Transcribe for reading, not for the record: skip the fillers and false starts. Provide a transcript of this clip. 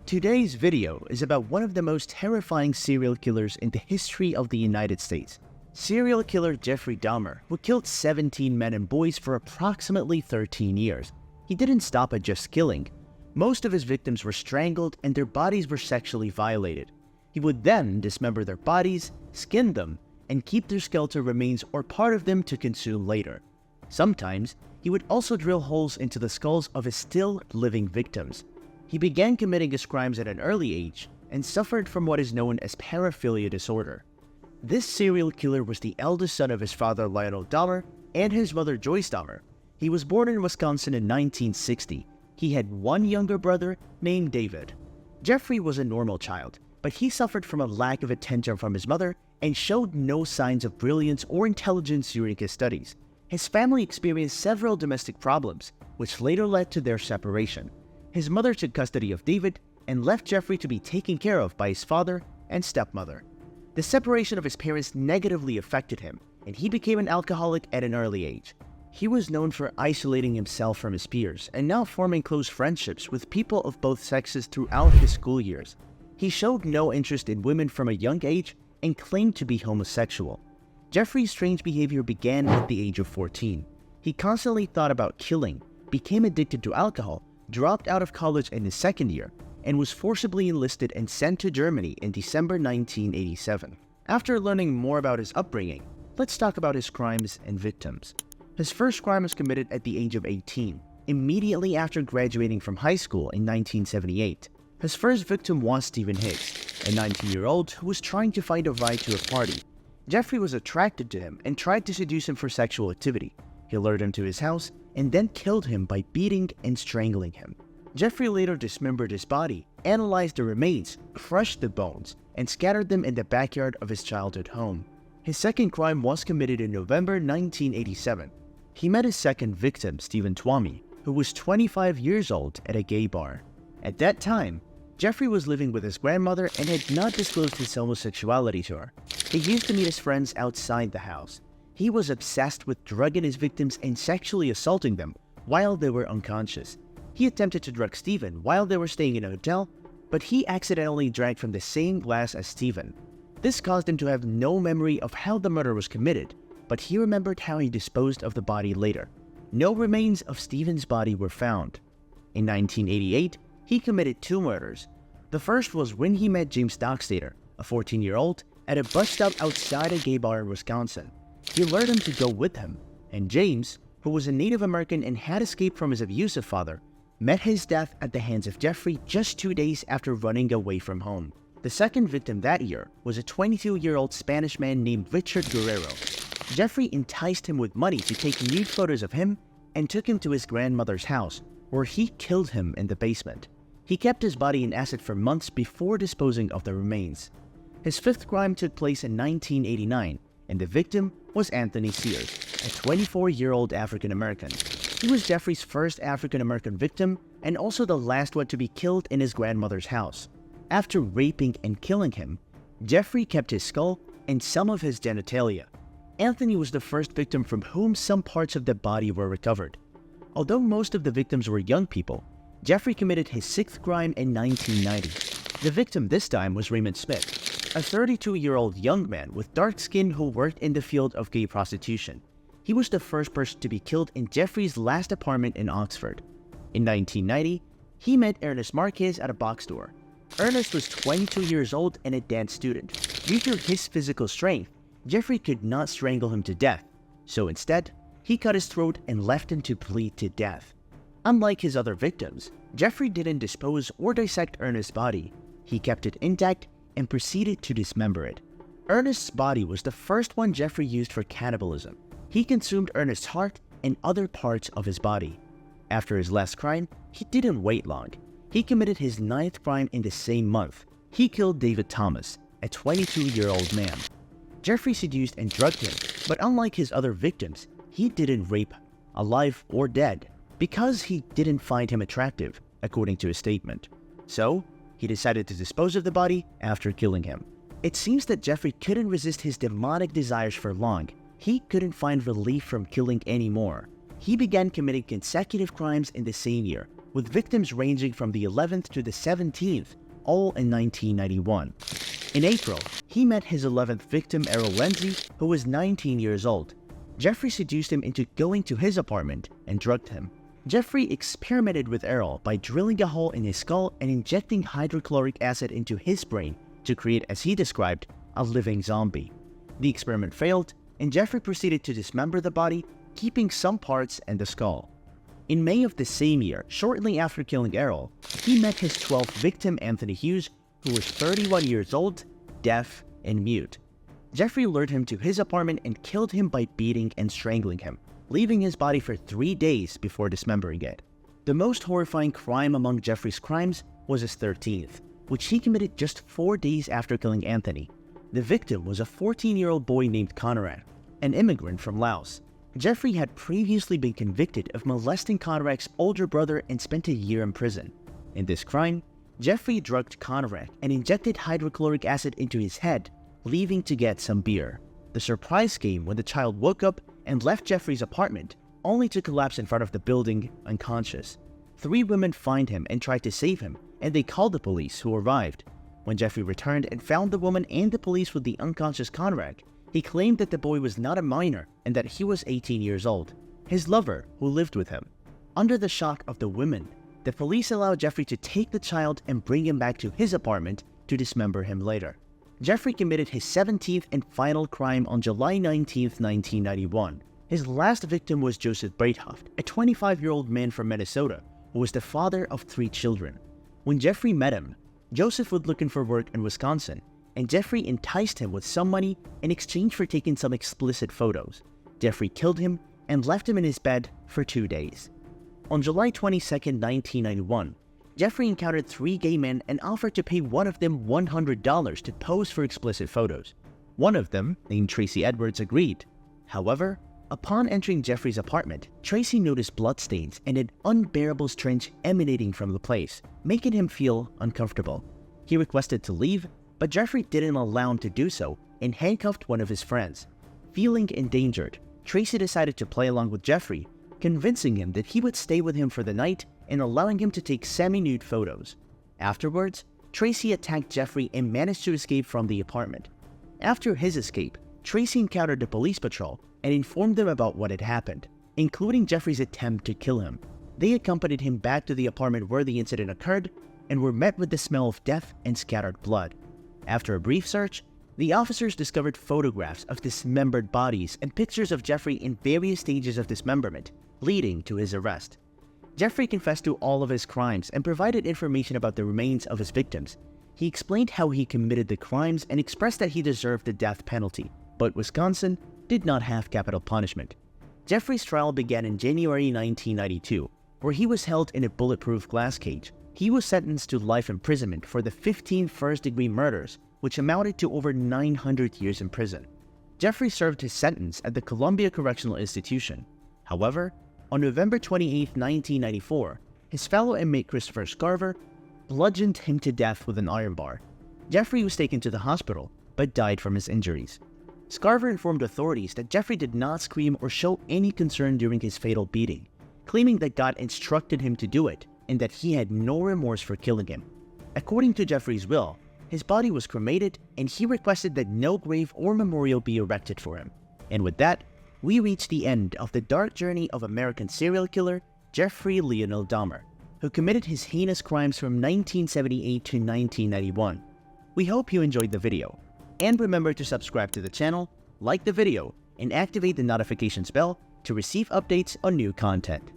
Today's video is about one of the most terrifying serial killers in the history of the United States. Serial killer Jeffrey Dahmer, who killed 17 men and boys for approximately 13 years. He didn't stop at just killing. Most of his victims were strangled and their bodies were sexually violated. He would then dismember their bodies, skin them, and keep their skeletal remains or part of them to consume later. Sometimes, he would also drill holes into the skulls of his still living victims. He began committing his crimes at an early age and suffered from what is known as paraphilia disorder. This serial killer was the eldest son of his father Lionel Dahmer and his mother Joyce Dahmer. He was born in Wisconsin in 1960. He had one younger brother named David. Jeffrey was a normal child, but he suffered from a lack of attention from his mother and showed no signs of brilliance or intelligence during his studies. His family experienced several domestic problems, which later led to their separation. His mother took custody of David and left Jeffrey to be taken care of by his father and stepmother. The separation of his parents negatively affected him, and he became an alcoholic at an early age. He was known for isolating himself from his peers and now forming close friendships with people of both sexes throughout his school years. He showed no interest in women from a young age and claimed to be homosexual. Jeffrey's strange behavior began at the age of 14. He constantly thought about killing, became addicted to alcohol, dropped out of college in his second year, and was forcibly enlisted and sent to Germany in December 1987. After learning more about his upbringing, let's talk about his crimes and victims. His first crime was committed at the age of 18, immediately after graduating from high school in 1978. His first victim was Stephen Hicks, a 19-year-old who was trying to find a ride to a party. Jeffrey was attracted to him and tried to seduce him for sexual activity. He lured him to his house and then killed him by beating and strangling him. Jeffrey later dismembered his body, analyzed the remains, crushed the bones, and scattered them in the backyard of his childhood home. His second crime was committed in November 1987. He met his second victim, Stephen Twomey, who was 25 years old at a gay bar. At that time, Jeffrey was living with his grandmother and had not disclosed his homosexuality to her. He used to meet his friends outside the house. He was obsessed with drugging his victims and sexually assaulting them while they were unconscious. He attempted to drug Stephen while they were staying in a hotel, but he accidentally drank from the same glass as Stephen. This caused him to have no memory of how the murder was committed, but he remembered how he disposed of the body later. No remains of Stephen's body were found. In 1988, he committed two murders. The first was when he met James Dockstader, a 14-year-old, at a bus stop outside a gay bar in Wisconsin. He lured him to go with him, and James, who was a Native American and had escaped from his abusive father, met his death at the hands of Jeffrey just 2 days after running away from home. The second victim that year was a 22-year-old Spanish man named Richard Guerrero. Jeffrey enticed him with money to take nude photos of him and took him to his grandmother's house, where he killed him in the basement. He kept his body in acid for months before disposing of the remains. His fifth crime took place in 1989, and the victim was Anthony Sears, a 24-year-old African-American. He was Jeffrey's first African-American victim and also the last one to be killed in his grandmother's house. After raping and killing him, Jeffrey kept his skull and some of his genitalia. Anthony was the first victim from whom some parts of the body were recovered. Although most of the victims were young people, Jeffrey committed his sixth crime in 1990. The victim this time was Raymond Smith, a 32-year-old young man with dark skin who worked in the field of gay prostitution. He was the first person to be killed in Jeffrey's last apartment in Oxford. In 1990, he met Ernest Marquez at a box store. Ernest was 22 years old and a dance student. Due to his physical strength, Jeffrey could not strangle him to death, so instead, he cut his throat and left him to bleed to death. Unlike his other victims, Jeffrey didn't dispose or dissect Ernest's body. He kept it intact and proceeded to dismember it. Ernest's body was the first one Jeffrey used for cannibalism. He consumed Ernest's heart and other parts of his body. After his last crime, he didn't wait long. He committed his ninth crime in the same month. He killed David Thomas, a 22-year-old man. Jeffrey seduced and drugged him, but unlike his other victims, he didn't rape, alive or dead, because he didn't find him attractive, according to his statement. So, he decided to dispose of the body after killing him. It seems that Jeffrey couldn't resist his demonic desires for long. He couldn't find relief from killing anymore. He began committing consecutive crimes in the same year, with victims ranging from the 11th to the 17th, all in 1991. In April, he met his 11th victim, Errol Lindsay, who was 19 years old. Jeffrey seduced him into going to his apartment and drugged him. Jeffrey experimented with Errol by drilling a hole in his skull and injecting hydrochloric acid into his brain to create, as he described, a living zombie. The experiment failed, and Jeffrey proceeded to dismember the body, keeping some parts and the skull. In May of the same year, shortly after killing Errol, he met his 12th victim, Anthony Hughes, who was 31 years old, deaf, and mute. Jeffrey lured him to his apartment and killed him by beating and strangling him, leaving his body for 3 days before dismembering it. The most horrifying crime among Jeffrey's crimes was his 13th, which he committed just 4 days after killing Anthony. The victim was a 14-year-old boy named Conrad, an immigrant from Laos. Jeffrey had previously been convicted of molesting Conrad's older brother and spent a year in prison. In this crime, Jeffrey drugged Conrad and injected hydrochloric acid into his head, leaving to get some beer. The surprise came when the child woke up and left Jeffrey's apartment, only to collapse in front of the building unconscious. 3 women find him and try to save him, and they called the police, who arrived. When Jeffrey returned and found the woman and the police with the unconscious Conrad, he claimed that the boy was not a minor and that he was 18 years old, his lover who lived with him. Under the shock of the women, the police allowed Jeffrey to take the child and bring him back to his apartment to dismember him later. Jeffrey committed his 17th and final crime on July 19, 1991. His last victim was Joseph Breithoft, a 25-year-old man from Minnesota who was the father of 3 children. When Jeffrey met him, Joseph was looking for work in Wisconsin, and Jeffrey enticed him with some money in exchange for taking some explicit photos. Jeffrey killed him and left him in his bed for 2 days. On July 22, 1991, Jeffrey encountered 3 gay men and offered to pay one of them $100 to pose for explicit photos. One of them, named Tracy Edwards, agreed. However, upon entering Jeffrey's apartment, Tracy noticed bloodstains and an unbearable stench emanating from the place, making him feel uncomfortable. He requested to leave, but Jeffrey didn't allow him to do so and handcuffed one of his friends. Feeling endangered, Tracy decided to play along with Jeffrey, convincing him that he would stay with him for the night and allowing him to take semi-nude photos. Afterwards, Tracy attacked Jeffrey and managed to escape from the apartment. After his escape, Tracy encountered the police patrol and informed them about what had happened, including Jeffrey's attempt to kill him. They accompanied him back to the apartment where the incident occurred and were met with the smell of death and scattered blood. After a brief search, the officers discovered photographs of dismembered bodies and pictures of Jeffrey in various stages of dismemberment, leading to his arrest. Jeffrey confessed to all of his crimes and provided information about the remains of his victims. He explained how he committed the crimes and expressed that he deserved the death penalty, but Wisconsin did not have capital punishment. Jeffrey's trial began in January 1992, where he was held in a bulletproof glass cage. He was sentenced to life imprisonment for the 15 first-degree murders, which amounted to over 900 years in prison. Jeffrey served his sentence at the Columbia Correctional Institution. However, on November 28, 1994, his fellow inmate Christopher Scarver bludgeoned him to death with an iron bar. Jeffrey was taken to the hospital, but died from his injuries. Scarver informed authorities that Jeffrey did not scream or show any concern during his fatal beating, claiming that God instructed him to do it and that he had no remorse for killing him. According to Jeffrey's will, his body was cremated and he requested that no grave or memorial be erected for him. And with that, we reach the end of the dark journey of American serial killer Jeffrey Lionel Dahmer, who committed his heinous crimes from 1978 to 1991. We hope you enjoyed the video, and remember to subscribe to the channel, like the video, and activate the notifications bell to receive updates on new content.